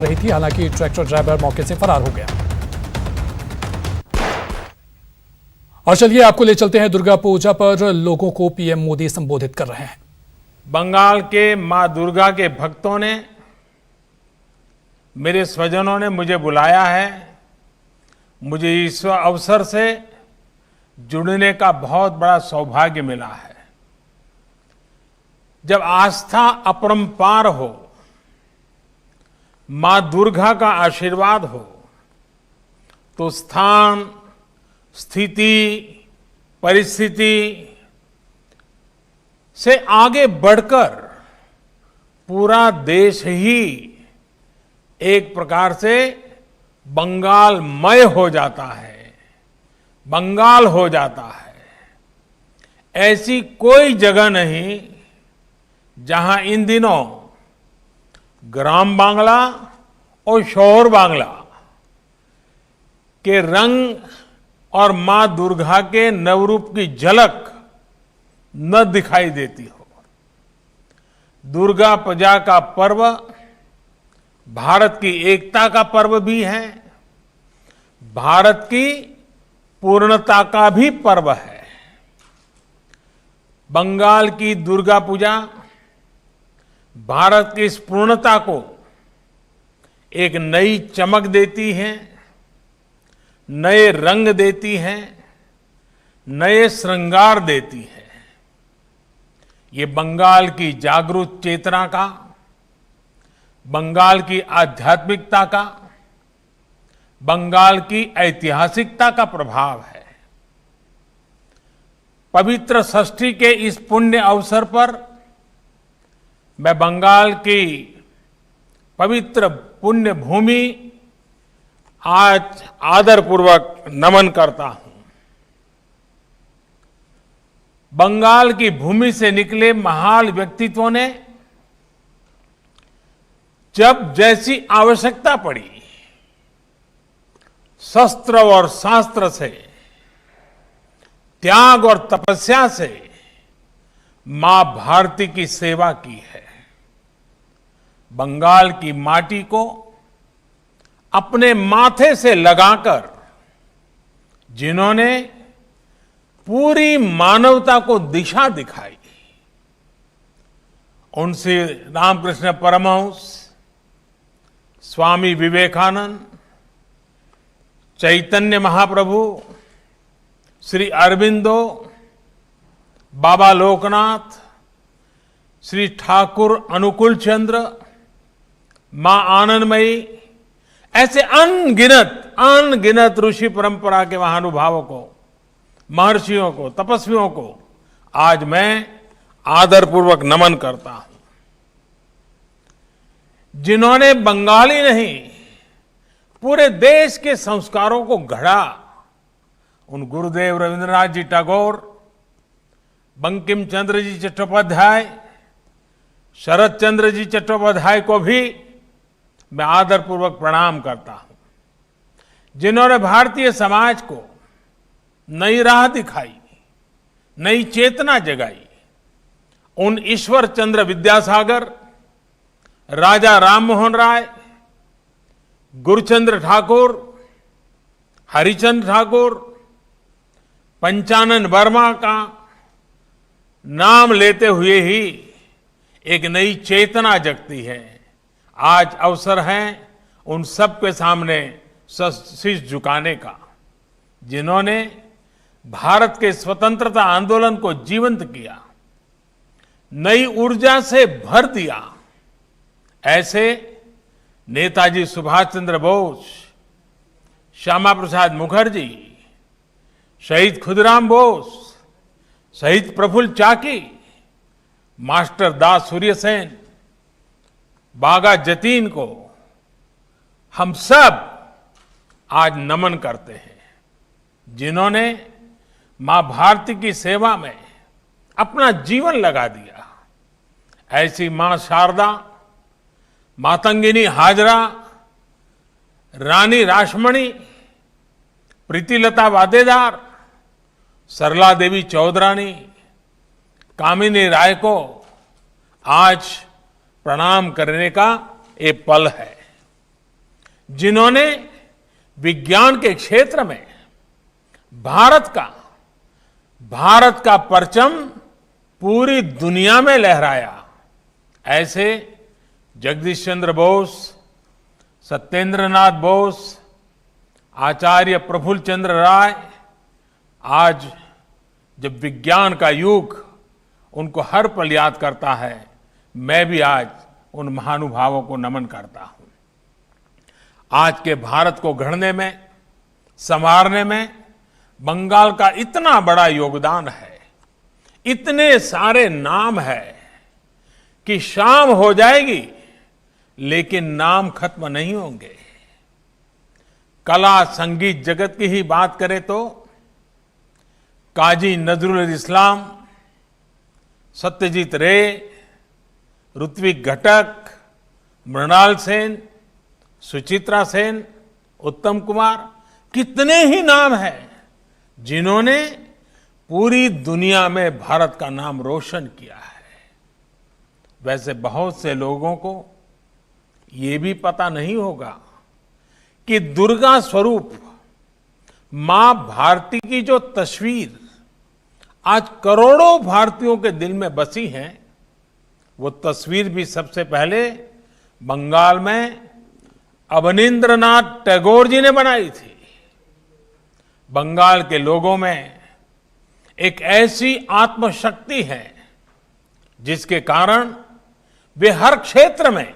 रही थी। हालांकि ट्रैक्टर ड्राइवर मौके से फरार हो गया। और चलिए आपको ले चलते हैं दुर्गा पूजा पर लोगों को पीएम मोदी संबोधित कर रहे हैं। बंगाल के मां दुर्गा के भक्तों ने, मेरे स्वजनों ने मुझे बुलाया है। मुझे इस अवसर से जुड़ने का बहुत बड़ा सौभाग्य मिला है। जब आस्था अपरंपार हो, मां दुर्गा का आशीर्वाद हो, तो स्थान, स्थिति, परिस्थिति से आगे बढ़कर पूरा देश ही एक प्रकार से बंगालमय हो जाता है, बंगाल हो जाता है। ऐसी कोई जगह नहीं जहां इन दिनों ग्राम बांग्ला और शहर बांग्ला के रंग और मां दुर्गा के नवरूप की झलक न दिखाई देती हो। दुर्गा पूजा का पर्व भारत की एकता का पर्व भी है, भारत की पूर्णता का भी पर्व है। बंगाल की दुर्गा पूजा भारत की इस पूर्णता को एक नई चमक देती है, नए रंग देती है, नए श्रृंगार देती है। ये बंगाल की जागरूक चेतना का, बंगाल की आध्यात्मिकता का, बंगाल की ऐतिहासिकता का प्रभाव है। पवित्र षष्ठी के इस पुण्य अवसर पर मैं बंगाल की पवित्र पुण्य भूमि आज आदरपूर्वक नमन करता हूं। बंगाल की भूमि से निकले महान व्यक्तित्वों ने जब जैसी आवश्यकता पड़ी, शस्त्र और शास्त्र से, त्याग और तपस्या से मां भारती की सेवा की है। बंगाल की माटी को अपने माथे से लगाकर जिन्होंने पूरी मानवता को दिशा दिखाई, उनसे रामकृष्ण परमहंस, स्वामी विवेकानंद, चैतन्य महाप्रभु, श्री अरविंदो, बाबा लोकनाथ, श्री ठाकुर अनुकूल चंद्र, मां आनंदमयी, ऐसे अनगिनत ऋषि परंपरा के महानुभावों को, महर्षियों को, तपस्वियों को आज मैं आदरपूर्वक नमन करता हूं, जिन्होंने बंगाली नहीं पूरे देश के संस्कारों को गढ़ा। उन गुरुदेव रविंद्रनाथ जी टैगोर, बंकिम चंद्र जी चट्टोपाध्याय, शरद चंद्र जी चट्टोपाध्याय को भी मैं आदरपूर्वक प्रणाम करता हूं, जिन्होंने भारतीय समाज को नई राह दिखाई, नई चेतना जगाई। उन ईश्वर चंद्र विद्यासागर, राजा राममोहन राय, गुरुचंद्र ठाकुर, हरिचंद्र ठाकुर, पंचानन वर्मा का नाम लेते हुए ही एक नई चेतना जगती है। आज अवसर है उन सब के सामने शीश झुकाने का, जिन्होंने भारत के स्वतंत्रता आंदोलन को जीवंत किया, नई ऊर्जा से भर दिया। ऐसे नेताजी सुभाष चंद्र बोस, श्यामा प्रसाद मुखर्जी, शहीद खुदीराम बोस, शहीद प्रफुल्ल चाकी, मास्टर दास सूर्यसेन, बागा जतीन को हम सब आज नमन करते हैं, जिन्होंने मां भारती की सेवा में अपना जीवन लगा दिया। ऐसी मां शारदा, मातंगिनी हाजरा, रानी रासमणी, प्रीतिलता वादेदार, सरला देवी चौधरानी, कामिनी राय को आज प्रणाम करने का ये पल है। जिन्होंने विज्ञान के क्षेत्र में भारत का परचम पूरी दुनिया में लहराया। ऐसे जगदीश चंद्र बोस, सत्येंद्र नाथ बोस, आचार्य प्रफुल्ल चंद्र राय, आज जब विज्ञान का युग उनको हर पल याद करता है, मैं भी आज उन महानुभावों को नमन करता हूं। आज के भारत को गढ़ने में, संवारने में बंगाल का इतना बड़ा योगदान है, इतने सारे नाम है कि शाम हो जाएगी लेकिन नाम खत्म नहीं होंगे। कला संगीत जगत की ही बात करें तो काजी नजरुल इस्लाम, सत्यजीत रे, ऋत्विक घटक, मृणाल सेन, सुचित्रा सेन, उत्तम कुमार, कितने ही नाम हैं जिन्होंने पूरी दुनिया में भारत का नाम रोशन किया है। वैसे बहुत से लोगों को ये भी पता नहीं होगा कि दुर्गा स्वरूप मां भारती की जो तस्वीर आज करोड़ों भारतीयों के दिल में बसी है, वो तस्वीर भी सबसे पहले बंगाल में अवनींद्रनाथ टैगोर जी ने बनाई थी। बंगाल के लोगों में एक ऐसी आत्मशक्ति है जिसके कारण वे हर क्षेत्र में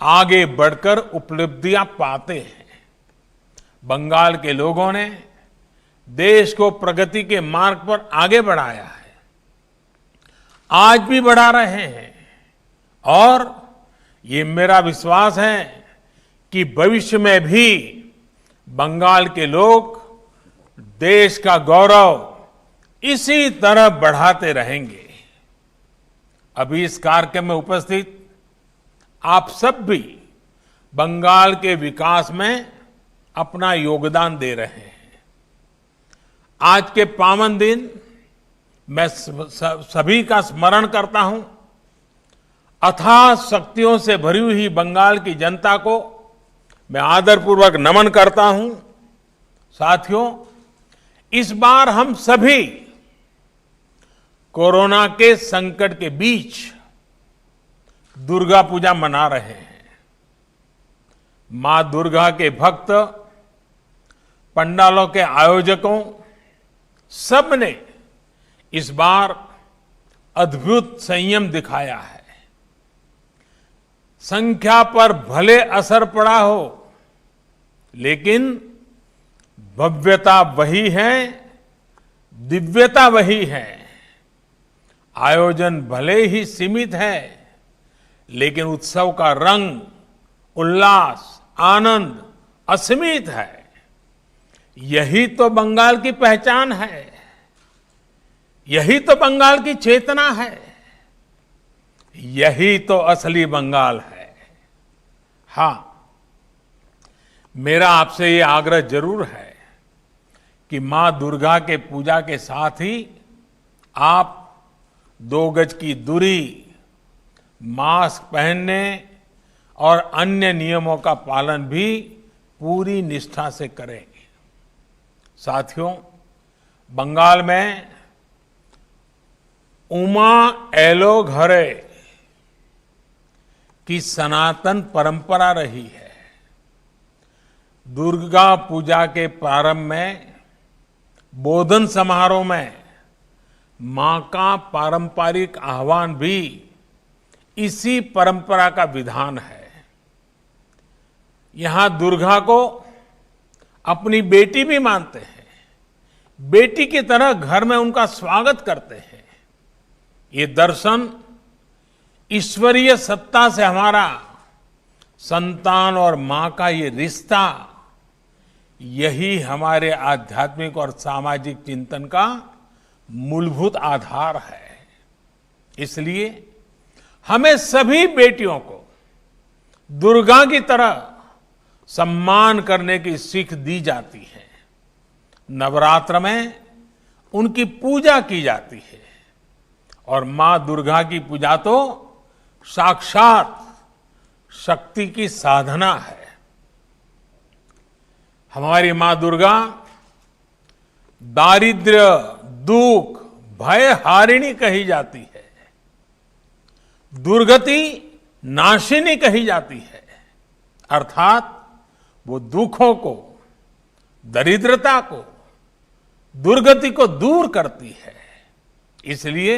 आगे बढ़कर उपलब्धियां पाते हैं। बंगाल के लोगों ने देश को प्रगति के मार्ग पर आगे बढ़ाया है, आज भी बढ़ा रहे हैं, और ये मेरा विश्वास है कि भविष्य में भी बंगाल के लोग देश का गौरव इसी तरह बढ़ाते रहेंगे। अभी इस कार्यक्रम में उपस्थित आप सब भी बंगाल के विकास में अपना योगदान दे रहे हैं। आज के पावन दिन मैं सभी का स्मरण करता हूं। अथाह शक्तियों से भरी हुई बंगाल की जनता को मैं आदरपूर्वक नमन करता हूं। साथियों, इस बार हम सभी कोरोना के संकट के बीच दुर्गा पूजा मना रहे हैं। मां दुर्गा के भक्त, पंडालों के आयोजकों, सब ने इस बार अद्भुत संयम दिखाया है। संख्या पर भले असर पड़ा हो, लेकिन भव्यता वही है, दिव्यता वही है। आयोजन भले ही सीमित है, लेकिन उत्सव का रंग, उल्लास, आनंद असीमित है। यही तो बंगाल की पहचान है, यही तो बंगाल की चेतना है, यही तो असली बंगाल है। हां, मेरा आपसे ये आग्रह जरूर है कि मां दुर्गा के पूजा के साथ ही आप 2 गज की दूरी, मास्क पहनने और अन्य नियमों का पालन भी पूरी निष्ठा से करें। साथियों, बंगाल में उमा एलो घरे की सनातन परंपरा रही है। दुर्गा पूजा के प्रारंभ में बोधन समारोह में मां का पारंपरिक आह्वान भी इसी परंपरा का विधान है। यहां दुर्गा को अपनी बेटी भी मानते हैं, बेटी की तरह घर में उनका स्वागत करते हैं। ये दर्शन ईश्वरीय सत्ता से हमारा संतान और मां का ये रिश्ता, यही हमारे आध्यात्मिक और सामाजिक चिंतन का मूलभूत आधार है। इसलिए हमें सभी बेटियों को दुर्गा की तरह सम्मान करने की सीख दी जाती है। नवरात्र में उनकी पूजा की जाती है, और मां दुर्गा की पूजा तो साक्षात शक्ति की साधना है। हमारी मां दुर्गा दारिद्र्य, दुख, भय हारिणी कही जाती है, दुर्गति नाशिनी कही जाती है। अर्थात वो दुखों को, दरिद्रता को, दुर्गति को दूर करती है। इसलिए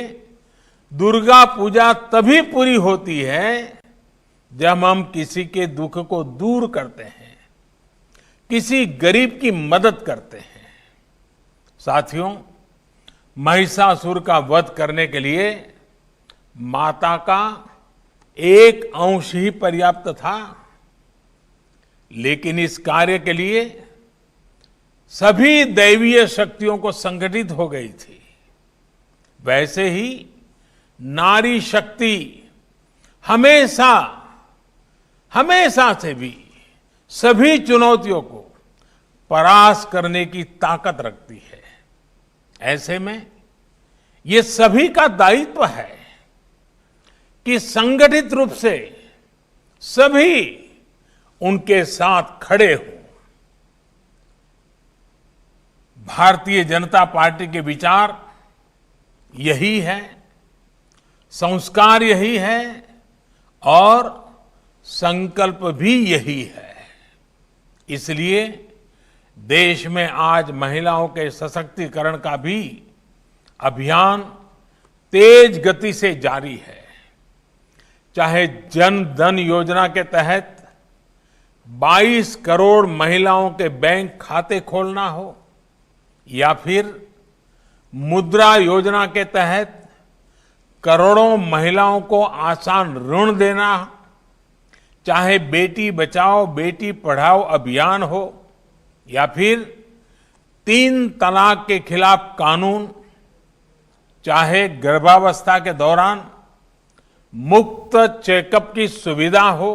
दुर्गा पूजा तभी पूरी होती है जब हम किसी के दुख को दूर करते हैं, किसी गरीब की मदद करते हैं। साथियों, महिषासुर का वध करने के लिए माता का एक अंश ही पर्याप्त था, लेकिन इस कार्य के लिए सभी दैवीय शक्तियों को संगठित हो गई थी। वैसे ही नारी शक्ति हमेशा से भी सभी चुनौतियों को परास्त करने की ताकत रखती है। ऐसे में ये सभी का दायित्व है कि संगठित रूप से सभी उनके साथ खड़े हों। भारतीय जनता पार्टी के विचार यही है, संस्कार यही है और संकल्प भी यही है। इसलिए देश में आज महिलाओं के सशक्तिकरण का भी अभियान तेज गति से जारी है। चाहे जन धन योजना के तहत 22 करोड़ महिलाओं के बैंक खाते खोलना हो, या फिर मुद्रा योजना के तहत करोड़ों महिलाओं को आसान ऋण देना, चाहे बेटी बचाओ बेटी पढ़ाओ अभियान हो, या फिर 3 तलाक के खिलाफ कानून, चाहे गर्भावस्था के दौरान मुफ्त चेकअप की सुविधा हो,